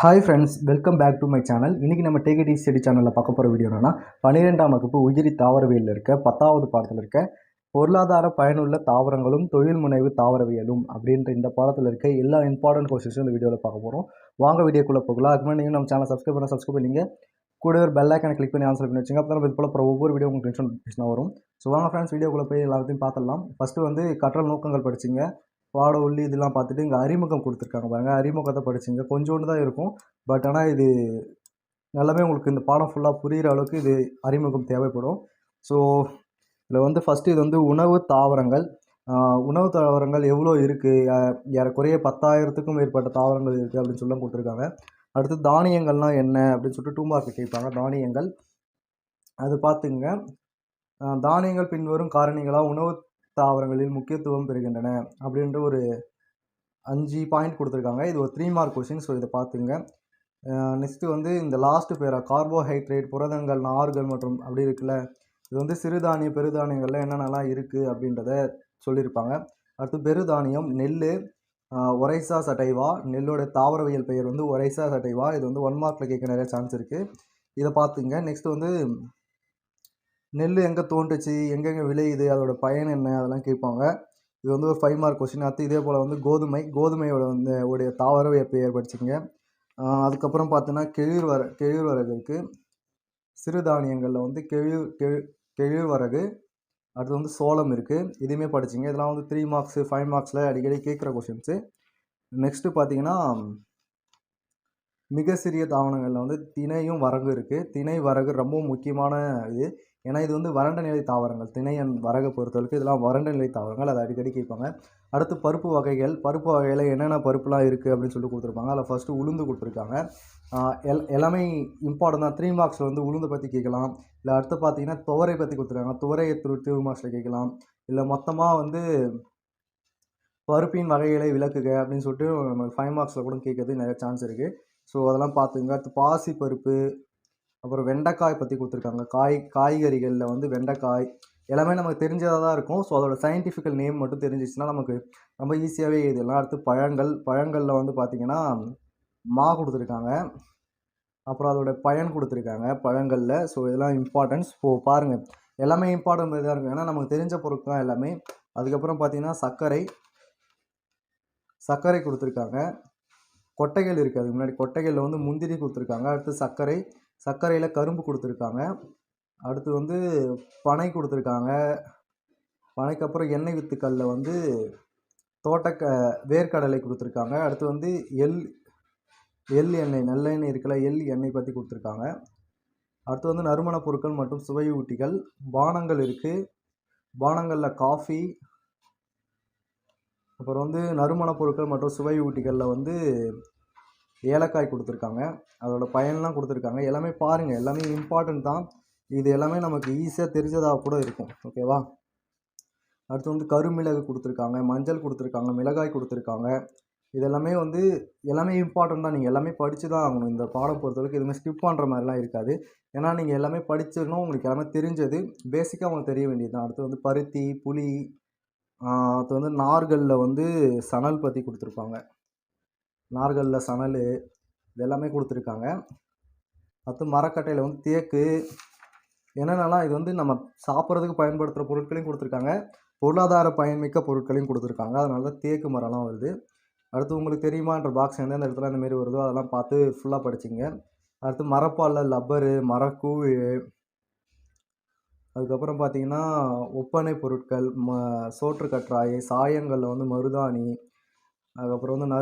Hi friends, welcome back to my channel. இன்றைக்கி நம்ம take it easy study சேனலில் பார்க்க போகிற வீடியோ என்னன்னா 12ஆம் வகுப்பு உயிரி தாவரவியலில் இருக்க 10வது பாடத்தில் இருக்க பொருளாதார பயனுள்ள தாவரங்களும் தொழில் முனைவு தாவரவியலும் அப்படின்ற இந்த பாடத்தில் இருக்க எல்லா இம்பார்ட்டன்ட் கொஸ்டின்ஸும் இந்த வீடியோவில் பார்க்க போகிறோம். வாங்க வீடியோக்குள்ளே போகலாம். அதுக்கு முன்னாடி நீங்கள் நம்ம சேனல் சப்ஸ்கிரைப் பண்ணிங்க கூட ஒரு பெல் ஐக்கானை கிளிக் பண்ணி ஆன்சர் பண்ணி வச்சுங்க. அப்போ நம்ம இது போல் அப்புறம் ஒவ்வொரு வீடியோ உங்களுக்கு நோட்டிஃபிகேஷன் வரும். ஸோ வாங்க ஃப்ரெண்ட்ஸ், வீடியோக்குள்ளே போய் எல்லாத்தையும் பார்த்துடலாம். ஃபஸ்ட்டு வந்து கற்றல் நோக்கங்கள் படிச்சிங்க, பாட உள்ளி இதெல்லாம் பார்த்துட்டு இங்கே அறிமுகம் கொடுத்துருக்காங்க பாருங்கள். அறிமுகத்தை படிச்சிங்க, கொஞ்சோண்டு தான் இருக்கும். பட் ஆனால் இது எல்லாமே உங்களுக்கு இந்த பாடம் ஃபுல்லாக புரிகிற அளவுக்கு இது அறிமுகம் தேவைப்படும். ஸோ இதில் வந்து ஃபஸ்ட்டு இது வந்து உணவு தாவரங்கள். உணவு தாவரங்கள் எவ்வளோ இருக்குது, ஏறக்குறைய 10,000க்கும் மேற்பட்ட தாவரங்கள் இருக்குது அப்படின்னு சொல்லி கொடுத்துருக்காங்க. அடுத்து தானியங்கள்லாம் என்ன அப்படின்னு சொல்லிட்டு 2 மார்க் கேட்பாங்க. தானியங்கள் அது பார்த்துங்க. தானியங்கள் பின்வரும் காரணிகளாக உணவு தாவரங்களில் முக்கியத்துவம் பெறுகின்றன அப்படின்ற ஒரு 5 பாயிண்ட் கொடுத்துருக்காங்க. இது ஒரு 3 மார்க் கொஸ்டின். ஸோ இதை பார்த்துங்க. நெக்ஸ்ட்டு வந்து இந்த லாஸ்ட்டு பேரா கார்போஹைட்ரேட், புரதங்கள், நார்கள் மற்றும் அப்படி இருக்குல்ல, இது வந்து சிறுதானிய பெருதானியங்களில் என்னென்னலாம் இருக்குது அப்படின்றத சொல்லியிருப்பாங்க. அடுத்து பெருதானியம் நெல், ஒரைசா சட்டைவா. நெல்லோட தாவரவியல் பெயர் வந்து ஒரைசா சட்டைவா. இது வந்து 1 மார்க்கில் கேட்க நிறைய சான்ஸ் இருக்குது. இதை பார்த்துங்க. நெக்ஸ்ட் வந்து நெல் எங்கே தோன்றுச்சு, எங்கெங்கே விளையுது, அதோட பயன் என்ன, அதெல்லாம் கேட்பாங்க. இது வந்து ஒரு 5 மார்க் கொஸ்டின். அடுத்து இதே போல் வந்து கோதுமையோட வந்து உடைய தாவரவியல் பெயர் படிச்சுங்க. அதுக்கப்புறம் பார்த்தோன்னா கேழ்வரகு இருக்குது. சிறுதானியங்களில் வந்து கேழ்வரகு. அடுத்து வந்து சோளம் இருக்குது. இதுவுமே படிச்சிங்க. இதெல்லாம் வந்து 3 மார்க்ஸு 5 மார்க்ஸில் அடிக்கடி கேட்குற கொஷின்ஸு. நெக்ஸ்ட்டு பார்த்தீங்கன்னா மிக சிறிய தாவரங்களில் வந்து திணையும் வரகு இருக்குது. திணை வரகு ரொம்ப முக்கியமான இது. ஏன்னா இது வந்து வறண்ட நிலை தாவரங்கள். திணை அண்ட் வரகை பொறுத்தவரைக்கும் இதெல்லாம் வறண்ட நிலை தாவரங்கள். அதை அடிக்கடி கேட்பாங்க. அடுத்து பருப்பு வகையில் என்னென்ன பருப்புலாம் இருக்குது அப்படின்னு சொல்லிட்டு கொடுத்துருப்பாங்க. அதில் ஃபஸ்ட்டு உளுந்து கொடுத்துருக்காங்க. எல்லாமே இம்பார்ட்டன் தான். 3 மார்க்ஸில் வந்து உளுந்தை பற்றி கேட்கலாம். இல்லை அடுத்து பார்த்தீங்கன்னா துவரை பற்றி கொடுத்துருக்காங்க. துவரை 2 மார்க்ஸில் கேட்கலாம். இல்லை மொத்தமாக வந்து பருப்பின் வகைகளை விளக்குக அப்படின்னு சொல்லிட்டு நம்ம 5 மார்க்ஸில் கூட கேட்கறது நிறைய சான்ஸ் இருக்குது. ஸோ அதெல்லாம் பார்த்துங்க. அடுத்து பாசி பருப்பு, அப்புறம் வெண்டைக்காய் பற்றி கொடுத்துருக்காங்க. காய்கறிகளில் வந்து வெண்டைக்காய் எல்லாமே நமக்கு தெரிஞ்சதாக தான் இருக்கும். ஸோ அதோட சயின்டிஃபிக்கல் நேம் மட்டும் தெரிஞ்சிச்சுன்னா நமக்கு ரொம்ப ஈஸியாகவே இதெல்லாம். அடுத்து பழங்களில் வந்து பார்த்திங்கன்னா மா கொடுத்துருக்காங்க. அப்புறம் அதோட பயன் கொடுத்துருக்காங்க பழங்களில். ஸோ இதெல்லாம் இம்பார்ட்டன்ஸ். பாருங்கள், எல்லாமே இம்பார்ட்டன்ட் தான் இருக்கும். ஏன்னா நமக்கு தெரிஞ்ச பொருட்கள் தான் எல்லாமே. அதுக்கப்புறம் பார்த்திங்கன்னா சர்க்கரை கொடுத்துருக்காங்க. கொட்டைகள் இருக்குது. அதுக்கு முன்னாடி கொட்டைகளில் வந்து முந்திரி கொடுத்துருக்காங்க. அடுத்து சர்க்கரையில் கரும்பு கொடுத்துருக்காங்க. அடுத்து வந்து பனை கொடுத்துருக்காங்க. பனைக்கு அப்புறம் எண்ணெய் வித்துக்களில் வந்து வேர்க்கடலை கொடுத்துருக்காங்க. அடுத்து வந்து எள் எண்ணெய், நல்லெண்ணெய் இருக்குல்ல, எள் எண்ணெய் பற்றி கொடுத்துருக்காங்க. அடுத்து வந்து நறுமணப் பொருட்கள் மற்றும் சுவையூட்டிகள். பானங்கள் இருக்குது. பானங்களில் காஃபி, அப்புறம் வந்து நறுமணப் பொருட்கள் மற்றும் சுவையூட்டிகளில் வந்து ஏலக்காய் கொடுத்துருக்காங்க. அதோட பயன்லாம் கொடுத்துருக்காங்க. எல்லாமே பாருங்கள், எல்லாமே இம்பார்ட்டன்ட் தான். இது எல்லாமே நமக்கு ஈஸியாக தெரிஞ்சதாக கூட இருக்கும். ஓகேவா? அடுத்து வந்து கருமிளகு கொடுத்துருக்காங்க, மஞ்சள் கொடுத்துருக்காங்க, மிளகாய் கொடுத்துருக்காங்க. இதெல்லாமே வந்து எல்லாமே இம்பார்ட்டன்ட் தான். நீங்கள் எல்லாமே படித்து தான் ஆகணும். இந்த பாடம் பொறுத்தவரைக்கும் எதுவுமே ஸ்கிப் பண்ணுற மாதிரிலாம் இருக்காது. ஏன்னா நீங்கள் எல்லாமே படிச்சிடணும். உங்களுக்கு எல்லாமே தெரிஞ்சது பேசிக்காக உங்களுக்கு தெரிய வேண்டியது தான். அடுத்து வந்து பருத்தி, புளி, அடுத்து வந்து நார்களில் வந்து சணல் பற்றி கொடுத்துருப்பாங்க. நார்களில் சணல் இது எல்லாமே கொடுத்துருக்காங்க. அடுத்து மரக்கட்டையில் வந்து தேக்கு, என்னென்னலாம் இது வந்து நம்ம சாப்பிட்றதுக்கு பயன்படுத்துகிற பொருட்களையும் கொடுத்துருக்காங்க, பொருளாதார பயன்மிக்க பொருட்களையும் கொடுத்துருக்காங்க. அதனால தான் தேக்கு மரம்லாம் வருது. அடுத்து உங்களுக்கு தெரியுமான்ற பாக்ஸ் எந்தெந்த இடத்துல இந்தமாரி வருதோ அதெல்லாம் பார்த்து ஃபுல்லாக படிச்சிங்க. அடுத்து மரப்பாலில் லப்பரு, மரக்கூழ், அதுக்கப்புறம் பார்த்தீங்கன்னா ஒப்பனை பொருட்கள், சோற்று கற்றாழை, சாயங்களில் வந்து மருதாணி, அதுக்கப்புறம் வந்து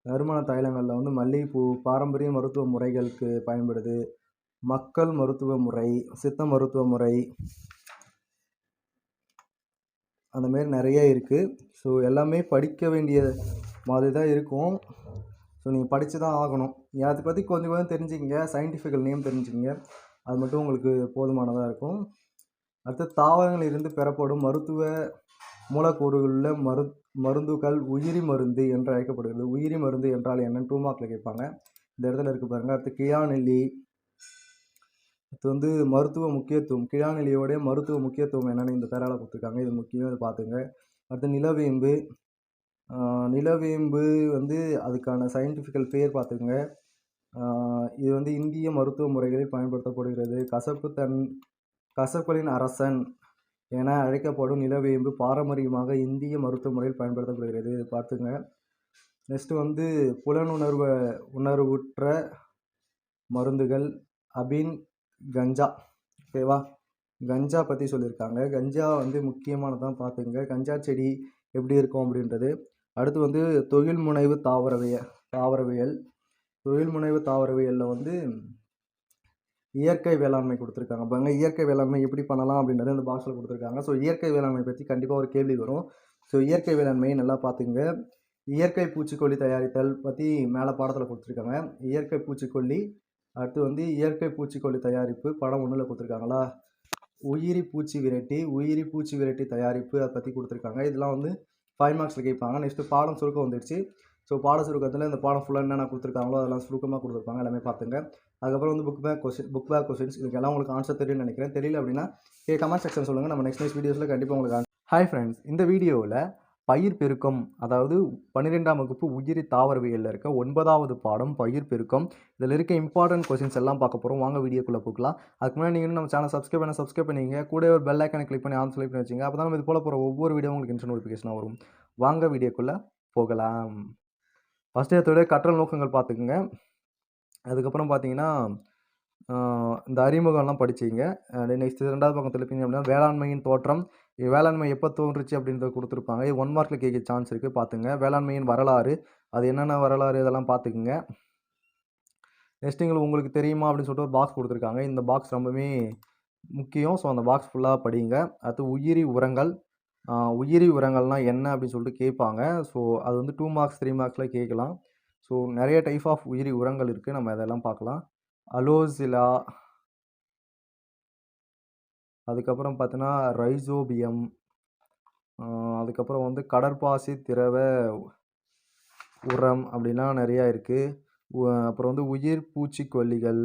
நறுமண தைலங்களில் வந்து மல்லிகைப்பூ, பாரம்பரிய மருத்துவ முறைகளுக்கு பயன்படுது, மக்கள் மருத்துவ முறை, சித்த மருத்துவ முறை, அந்தமாரி நிறைய இருக்குது. ஸோ எல்லாமே படிக்க வேண்டிய மாதிரி தான் இருக்கும். ஸோ நீங்கள் படித்து தான் ஆகணும். அதை பற்றி கொஞ்சம் கொஞ்சம் தெரிஞ்சுக்கிங்க. Scientifical name தெரிஞ்சுக்கிங்க. அது மட்டும் உங்களுக்கு போதுமானதாக இருக்கும். அடுத்து தாவரங்களில் இருந்து பெறப்படும் மருத்துவ மூலக்கூறுகளில் மருந்துகள் உயிரி மருந்து என்று அழைக்கப்படுகிறது. உயிரி மருந்து என்றால் என்னன்னு 2 மார்க்கில் கேட்பாங்க. இந்த இடத்துல இருக்குது பாருங்கள். அடுத்து கிழாநெல்லி. இது வந்து மருத்துவ முக்கியத்துவம், கிழாநெல்லியோடைய மருத்துவ முக்கியத்துவம் என்னென்னு இந்த தராவில் கொடுத்துருக்காங்க. இது முக்கியம், இது பார்த்துங்க. அடுத்து நிலவேம்பு, நிலவேம்பு வந்து அதுக்கான சயின்டிஃபிக்கல் பேர் பார்த்துக்கங்க. இது வந்து இந்திய மருத்துவ முறைகளில் பயன்படுத்தப்படுகிறது. கசப்புகளின் அரசன் என அழைக்கப்படும் நிலவேம்பு பாரம்பரியமாக இந்திய மருத்துவ முறையில் பயன்படுத்தப்படுகிறது. இது பார்த்துங்க. நெக்ஸ்ட்டு வந்து உணர்வுற்ற மருந்துகள் அபின், கஞ்சா. ஓகேவா? கஞ்சா பற்றி சொல்லியிருக்காங்க. கஞ்சா வந்து முக்கியமானதான் பார்த்துங்க. கஞ்சா செடி எப்படி இருக்கும் அப்படின்றது. அடுத்து வந்து தொழில்முனைவு தாவரவியல். தொழில்முனைவு தாவரவியலில் வந்து இயற்கை வேளாண்மை கொடுத்துருக்காங்க பாருங்க. இயற்கை வேளாண்மை எப்படி பண்ணலாம் அப்படின்றது இந்த பாக்ஸில் கொடுத்துருக்காங்க. ஸோ இயற்கை வேளாண்மை பற்றி கண்டிப்பாக ஒரு கேள்வி வரும். ஸோ இயற்கை வேளாண்மையை நல்லா பார்த்துங்க. இயற்கை பூச்சிக்கொல்லி தயாரித்தல் பற்றி மேலே பாடத்தில் கொடுத்துருக்காங்க. இயற்கை பூச்சிக்கொல்லி. அடுத்து வந்து இயற்கை பூச்சிக்கொல்லி தயாரிப்பு படம் 1ல் கொடுத்துருக்காங்களா. உயிரி பூச்சி விரட்டி தயாரிப்பு அதை பற்றி கொடுத்துருக்காங்க. இதெல்லாம் வந்து 5 மார்க்ஸில் கேட்பாங்க. நெக்ஸ்ட்டு பாடம் சுருக்கம் வந்துடுச்சு. ஸோ பாட சுருக்கத்தில் இந்த பாடம் ஃபுல்லாக என்னென்ன கொடுத்துருக்காங்களோ அதெல்லாம் சுருக்கமாக கொடுத்துருப்பாங்க. எல்லாமே பார்த்துங்க. அதுக்கப்புறம் வந்து புக் பேக் கொஸ்டின்ஸ். இதுக்கெல்லாம் உங்களுக்கு ஆன்சர் தெரியும்னு நினைக்கிறேன். தெரியல அப்படின்னா கமெண்ட் செக்ஷன் சொல்லுங்கள். நம்ம நெக்ஸ்ட் வீடியோஸில் கண்டிப்பாக உங்களுக்கு ஹாய் ஃப்ரெண்ட்ஸ், இந்த வீடியோவில் பயிர் பெருக்கம், அதாவது 12ஆம் வகுப்பு உயிரி தாவரவியலில் இருக்க 9வது பாடம் பயிர் பெருக்கம். இதில் இருக்க இம்பார்ட்டன்ட் கொஸ்டின்ஸ் எல்லாம் பார்க்க போகிறோம். வாங்க வீடியோக்குள்ளே போகலாம். அதுக்கு முன்னாடி நீங்கள் நம்ம சேனல் சப்ஸ்கிரைப் பண்ணிங்க. கூட ஒரு பெல் ஐக்கனை கிளிக் பண்ணி ஆன் செலக்ட் பண்ணி வச்சுங்க. அப்போ தான் நம்ம இது போல் போகிற ஒவ்வொரு வீடியோ உங்களுக்கு இன்ஸ்டன்ட் நோட்டிஃபிகேஷனாக வரும். வாங்க வீடியோக்குள்ளே போகலாம். ஃபஸ்ட்டு எடுத்தோட கற்றல் நோக்கங்கள் பார்த்துக்குங்க. அதுக்கப்புறம் பார்த்தீங்கன்னா இந்த அறிமுகம்லாம் படிச்சிங்க. நெக்ஸ்ட் 2வது பக்கம் திருப்பிங்க அப்படின்னா வேளாண்மையின் தோற்றம். வேளாண்மை எப்போ தோன்றுச்சு அப்படின்றத கொடுத்துருப்பாங்க. இது 1 மார்க்கில் கேட்க சான்ஸ் இருக்குது, பார்த்துங்க. வேளாண்மையின் வரலாறு, அது என்னென்ன வரலாறு இதெல்லாம் பார்த்துக்குங்க. நெக்ஸ்ட் உங்களுக்கு தெரியுமா அப்படின்னு சொல்லிட்டு ஒரு பாக்ஸ் கொடுத்துருக்காங்க. இந்த பாக்ஸ் ரொம்பவே முக்கியம். ஸோ அந்த பாக்ஸ் ஃபுல்லாக படிங்க. அடுத்து உயிரி உரங்கள். உயிரி உரங்கள்னால் என்ன அப்படின்னு சொல்லிட்டு கேட்பாங்க. ஸோ அது வந்து 2 மார்க்ஸ் 3 மார்க்ஸில் கேட்கலாம். ஸோ நிறைய டைப் ஆஃப் உயிரி உரங்கள் இருக்குது. நம்ம அதெல்லாம் பார்க்கலாம். அலோசிலா, அதுக்கப்புறம் பார்த்தீங்கன்னா ரைசோபியம், அதுக்கப்புறம் வந்து கடற்பாசி திரவ உரம் அப்படிலாம் நிறையா இருக்குது. அப்புறம் வந்து உயிர் பூச்சிக்கொல்லிகள்,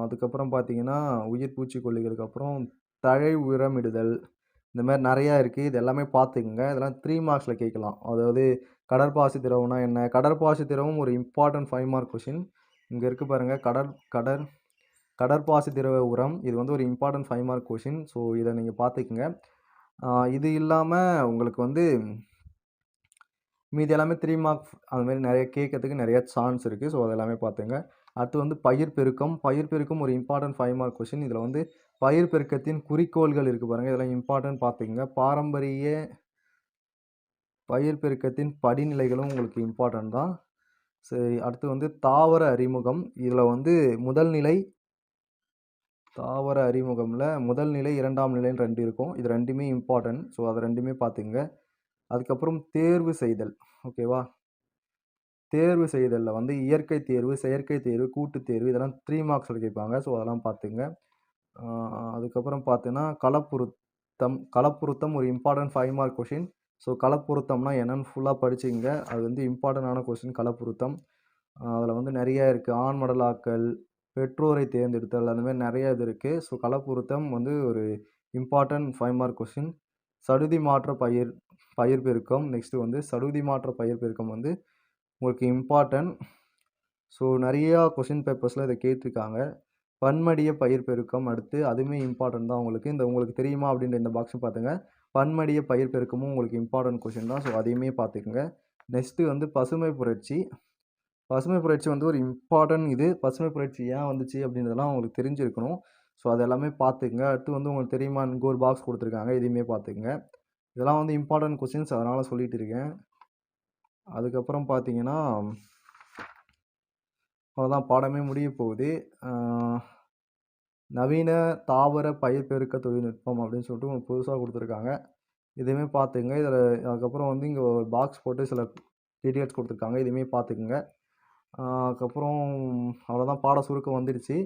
அதுக்கப்புறம் பார்த்தீங்கன்னா உயிர் பூச்சிக்கொல்லிகளுக்கு அப்புறம் தழை உரமிடுதல், இந்த மாதிரி நிறையா இருக்குது. இது எல்லாமே பார்த்துக்குங்க. இதெல்லாம் 3 மார்க்ஸில் கேட்கலாம். அதாவது கடற்பாசி திரவம்னா என்ன? கடற்பாசி திரவம் ஒரு இம்பார்ட்டன்ட் 5 மார்க் கொஷின். இங்கே இருக்குது பாருங்கள், கடற்பாசி திரவ உரம். இது வந்து ஒரு இம்பார்ட்டன்ட் 5 மார்க் கொஷின். ஸோ இதை நீங்கள் பார்த்துக்குங்க. இது இல்லாமல் உங்களுக்கு வந்து மீதி எல்லாமே 3 மார்க்ஸ் அதுமாரி நிறைய கேட்கறதுக்கு நிறைய சான்ஸ் இருக்குது. ஸோ அதெல்லாமே பார்த்துங்க. அடுத்து வந்து பயிர் பெருக்கம் ஒரு இம்பார்ட்டன்ட் 5 மார்க் கொஷின். இதில் வந்து பயிர் பெருக்கத்தின் குறிக்கோள்கள் இருக்குது பாருங்கள், இதெல்லாம் இம்பார்ட்டன்ட் பார்த்துக்குங்க. பாரம்பரிய பயிர் பெருக்கத்தின் படிநிலைகளும் உங்களுக்கு இம்பார்ட்டன்ட் தான். சரி, அடுத்து வந்து தாவர அறிமுகம். இதில் வந்து தாவர அறிமுகமில் முதல் நிலை 2ஆம் நிலைன்னு 2 இருக்கும். இது 2மே இம்பார்ட்டன்ட். ஸோ அதை 2மே பார்த்துங்க. அதுக்கப்புறம் தேர்வு செய்தல். ஓகேவா? தேர்வு செய்தலில் வந்து இயற்கை தேர்வு, செயற்கை தேர்வு, கூட்டுத் தேர்வு, இதெல்லாம் 3 மார்க்ஸில் கேட்பாங்க. ஸோ அதெல்லாம் பார்த்துங்க. அதுக்கப்புறம் பார்த்தீங்கன்னா களப்புருத்தம் ஒரு இம்பார்ட்டன்ட் 5 மார்க் கொஷின். ஸோ களப்புருத்தம்னா என்னன்னு ஃபுல்லாக படிச்சுங்க. அது வந்து இம்பார்ட்டண்டான கொஷின் களப்புருத்தம். அதில் வந்து நிறையா இருக்குது. ஆண்மடலாக்கல், பெற்றோரை தேர்ந்தெடுத்தல், அந்த மாதிரி நிறைய இது இருக்குது. ஸோ களப்புருத்தம் வந்து ஒரு இம்பார்ட்டன்ட் 5 மார்க் கொஷின். சடுதி மாற்ற பயிர் பெருக்கம். நெக்ஸ்ட்டு வந்து சடுதி மாற்ற பயிர் பெருக்கம் வந்து உங்களுக்கு இம்பார்ட்டன்ட். ஸோ நிறையா கொஷின் பேப்பர்ஸில் இதை கேட்டிருக்காங்க. பன்மடிய பயிர் பெருக்கம் அடுத்து அதுவுமே இம்பார்ட்டன்ட் தான் உங்களுக்கு. உங்களுக்கு தெரியுமா அப்படின்ற இந்த பாக்ஸும் பார்த்துங்க. பன்மடிய பயிர் பெருக்கமும் உங்களுக்கு இம்பார்ட்டன்ட் கொஷின் தான். ஸோ அதையுமே பார்த்துக்குங்க. நெக்ஸ்ட்டு வந்து பசுமை புரட்சி வந்து ஒரு இம்பார்ட்டன்ட் இது. பசுமை புரட்சி ஏன் வந்துச்சு அப்படின்றதெல்லாம் உங்களுக்கு தெரிஞ்சிருக்கணும். ஸோ அது எல்லாமே பார்த்துக்குங்க. அடுத்து வந்து உங்களுக்கு தெரியுமா இங்கே ஒரு பாக்ஸ் கொடுத்துருக்காங்க, இதையுமே பார்த்துக்குங்க. இதெல்லாம் வந்து இம்பார்ட்டன்ட் கொஷின்ஸ், அதனால் சொல்லிட்டு இருக்கேன். அதுக்கப்புறம் பார்த்தீங்கன்னா அவ்வளோதான், பாடமே முடிய போகுது. நவீன தாவர பயிர் பெருக்க தொழில்நுட்பம் அப்படின்னு சொல்லிட்டு உங்களுக்கு புதுசாக கொடுத்துருக்காங்க. இதையுமே பார்த்துங்க. இதில் அதுக்கப்புறம் வந்து இங்கே ஒரு பாக்ஸ் போட்டு சில டீட்டெயில்ஸ் கொடுத்துருக்காங்க, இதையுமே பார்த்துக்குங்க. அதுக்கப்புறம் அவ்வளோதான், பாட சுருக்கம் வந்துடுச்சு,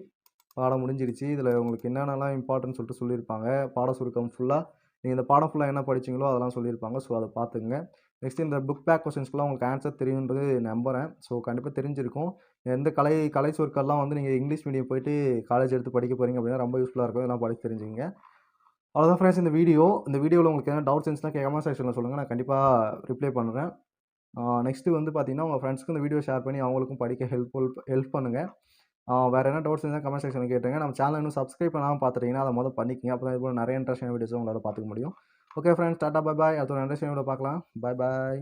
பாடம் முடிஞ்சிடுச்சு. இதில் உங்களுக்கு என்னென்னலாம் இம்பார்ட்டன்ட் சொல்லிட்டு சொல்லியிருப்பாங்க. பாட சுருக்கம் ஃபுல்லாக நீங்கள் இந்த பாடம் ஃபுல்லாக என்ன படிச்சிங்களோ அதெல்லாம் சொல்லியிருப்பாங்க. ஸோ அதை பார்த்துங்க. நெக்ஸ்ட் இந்த புக் பேக் கொஸ்டின்ஸ்க்குலாம் உங்களுக்கு ஆன்சர் தெரியுன்றது நம்புகிறேன். ஸோ கண்டிப்பாக தெரிஞ்சிருக்கும். எந்த கலை சொற்கள்லாம் வந்து நீங்கள் இங்கிலீஷ் மீடியம் போயிட்டு காலேஜ் எடுத்து படிக்க போகிறீங்க அப்படின்னா ரொம்ப யூஸ்ஃபுல்லாக இருக்கும். இதெல்லாம் படித்து தெரிஞ்சுங்க. அவ்வளோதான் ஃப்ரெண்ட்ஸ் இந்த வீடியோவில் உங்களுக்கு எதனா டவுட்ஸ் இருந்துச்சுன்னா கமெண்ட் செக்ஷனில் சொல்லுங்கள். நான் கண்டிப்பாக ரிப்ளை பண்ணுறேன். நெக்ஸ்ட்டு வந்து பார்த்தீங்கன்னா, உங்கள் ஃப்ரெண்ட்ஸ்க்கு இந்த வீடியோ ஷேர் பண்ணி அவங்களுக்கும் படிக்க ஹெல்ப் பண்ணுங்கள். வேறு என்ன டவுட்ஸ் இருந்தால் கமெண்ட் செக்ஷனில் கேட்டுருங்க. நம்ம சேனல் இன்னும் சப்ஸ்கிரைப் பண்ணாமல் பார்த்துட்டீங்கன்னா, அதை மொதல் பண்ணிக்கங்க. அப்போ தான் இது போல நிறைய இன்ட்ரெஸ்டிங்கான வீடியோஸும் உங்களால் பார்த்துக்க முடியும். Okay friends, tata bye bye. அடுத்த ஒரு இன்ட்ரெஸ்டிங் வீடியோ பார்க்கலாம். Bye bye.